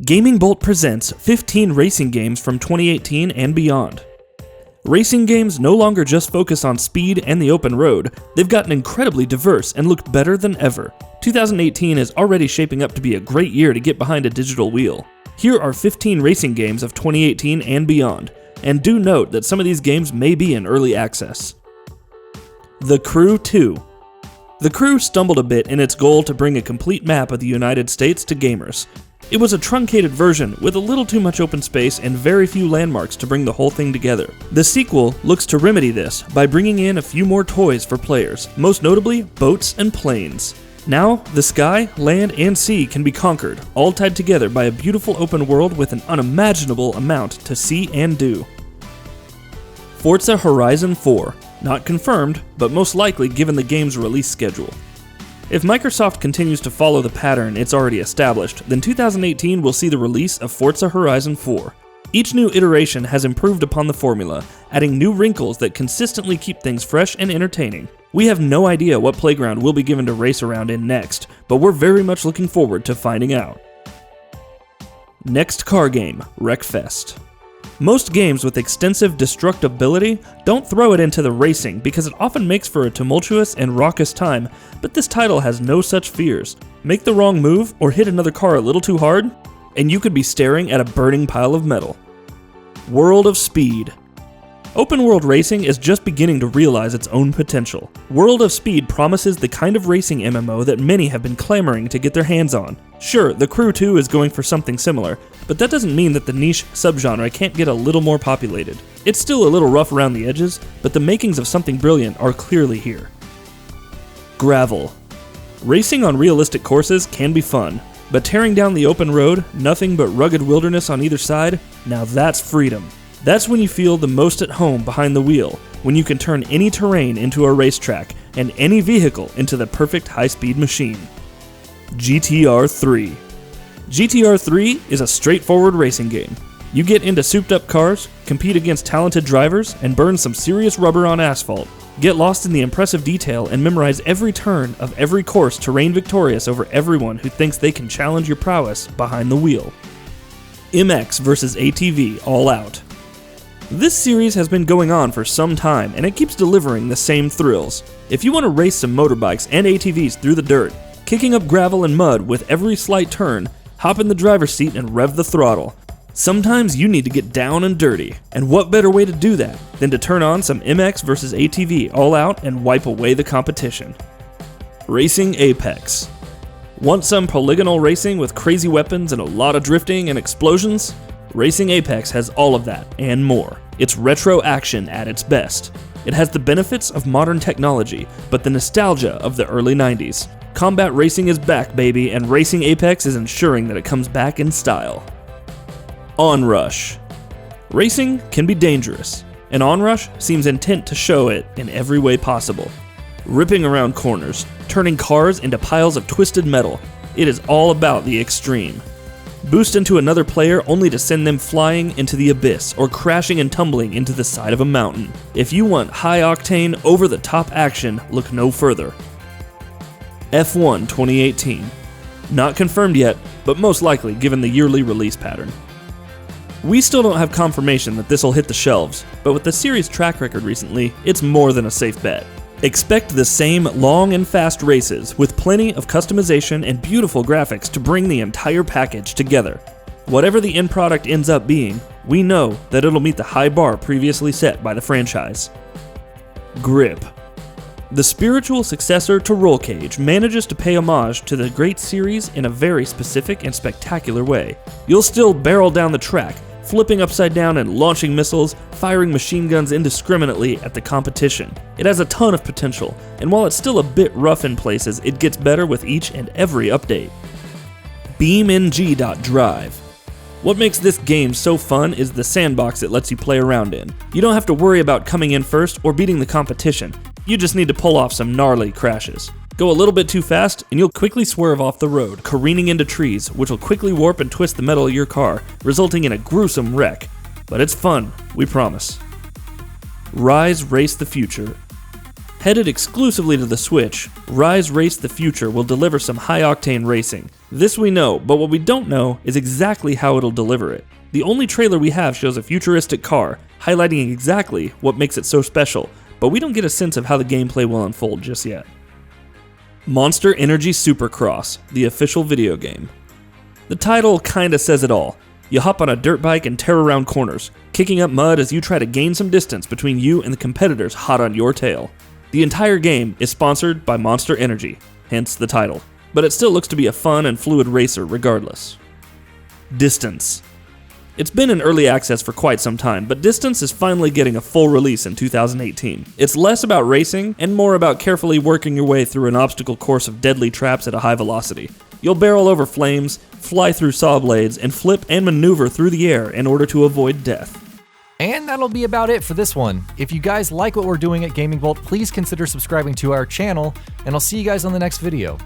Gaming Bolt presents 15 racing games from 2018 and beyond. Racing games no longer just focus on speed and the open road, they've gotten incredibly diverse and look better than ever. 2018 is already shaping up to be a great year to get behind a digital wheel. Here are 15 racing games of 2018 and beyond, and do note that some of these games may be in early access. The Crew 2. The Crew stumbled a bit in its goal to bring a complete map of the United States to gamers. It was a truncated version with a little too much open space and very few landmarks to bring the whole thing together. The sequel looks to remedy this by bringing in a few more toys for players, most notably boats and planes. Now, the sky, land, and sea can be conquered, all tied together by a beautiful open world with an unimaginable amount to see and do. Forza Horizon 4. Not confirmed, but most likely given the game's release schedule. If Microsoft continues to follow the pattern it's already established, then 2018 will see the release of Forza Horizon 4. Each new iteration has improved upon the formula, adding new wrinkles that consistently keep things fresh and entertaining. We have no idea what playground we'll be given to race around in next, but we're very much looking forward to finding out. Next car game, WRECKFEST. Most games with extensive destructibility don't throw it into the racing because it often makes for a tumultuous and raucous time, but this title has no such fears. Make the wrong move or hit another car a little too hard, and you could be staring at a burning pile of metal. World of Speed. Open world racing is just beginning to realize its own potential. World of Speed promises the kind of racing MMO that many have been clamoring to get their hands on. Sure, The Crew 2 is going for something similar, but that doesn't mean that the niche subgenre can't get a little more populated. It's still a little rough around the edges, but the makings of something brilliant are clearly here. Gravel. Racing on realistic courses can be fun, but tearing down the open road, nothing but rugged wilderness on either side, now that's freedom. That's when you feel the most at home behind the wheel, when you can turn any terrain into a racetrack and any vehicle into the perfect high-speed machine. GTR 3. GTR 3 is a straightforward racing game. You get into souped-up cars, compete against talented drivers, and burn some serious rubber on asphalt. Get lost in the impressive detail and memorize every turn of every course to reign victorious over everyone who thinks they can challenge your prowess behind the wheel. MX vs ATV All Out. This series has been going on for some time, and it keeps delivering the same thrills. If you want to race some motorbikes and ATVs through the dirt, kicking up gravel and mud with every slight turn, hop in the driver's seat and rev the throttle. Sometimes you need to get down and dirty, and what better way to do that than to turn on some MX vs ATV All Out and wipe away the competition. Racing Apex. Want some polygonal racing with crazy weapons and a lot of drifting and explosions? Racing Apex has all of that and more. It's retro action at its best. It has the benefits of modern technology, but the nostalgia of the early 90s. Combat racing is back, baby, and Racing Apex is ensuring that it comes back in style. Onrush. Racing can be dangerous, and Onrush seems intent to show it in every way possible. Ripping around corners, turning cars into piles of twisted metal, it is all about the extreme. Boost into another player only to send them flying into the abyss or crashing and tumbling into the side of a mountain. If you want high-octane, over-the-top action, look no further. F1 2018. Not confirmed yet, but most likely given the yearly release pattern. We still don't have confirmation that this will hit the shelves, but with the series' track record recently, it's more than a safe bet. Expect the same long and fast races with plenty of customization and beautiful graphics to bring the entire package together. Whatever the end product ends up being, we know that it'll meet the high bar previously set by the franchise. Grip. The spiritual successor to Roll Cage manages to pay homage to the great series in a very specific and spectacular way. You'll still barrel down the track, flipping upside down and launching missiles, firing machine guns indiscriminately at the competition. It has a ton of potential, and while it's still a bit rough in places, it gets better with each and every update. BeamNG.Drive. What makes this game so fun is the sandbox it lets you play around in. You don't have to worry about coming in first or beating the competition. You just need to pull off some gnarly crashes. Go a little bit too fast, and you'll quickly swerve off the road, careening into trees, which will quickly warp and twist the metal of your car, resulting in a gruesome wreck. But it's fun, we promise. Rise Race the Future. Headed exclusively to the Switch, Rise Race the Future will deliver some high-octane racing. This we know, but what we don't know is exactly how it'll deliver it. The only trailer we have shows a futuristic car, highlighting exactly what makes it so special, but we don't get a sense of how the gameplay will unfold just yet. Monster Energy Supercross, the official video game. The title kinda says it all. You hop on a dirt bike and tear around corners, kicking up mud as you try to gain some distance between you and the competitors hot on your tail. The entire game is sponsored by Monster Energy, hence the title, but it still looks to be a fun and fluid racer regardless. Distance. It's been in early access for quite some time, but Distance is finally getting a full release in 2018. It's less about racing and more about carefully working your way through an obstacle course of deadly traps at a high velocity. You'll barrel over flames, fly through saw blades, and flip and maneuver through the air in order to avoid death. And that'll be about it for this one. If you guys like what we're doing at Gaming Bolt, please consider subscribing to our channel, and I'll see you guys on the next video.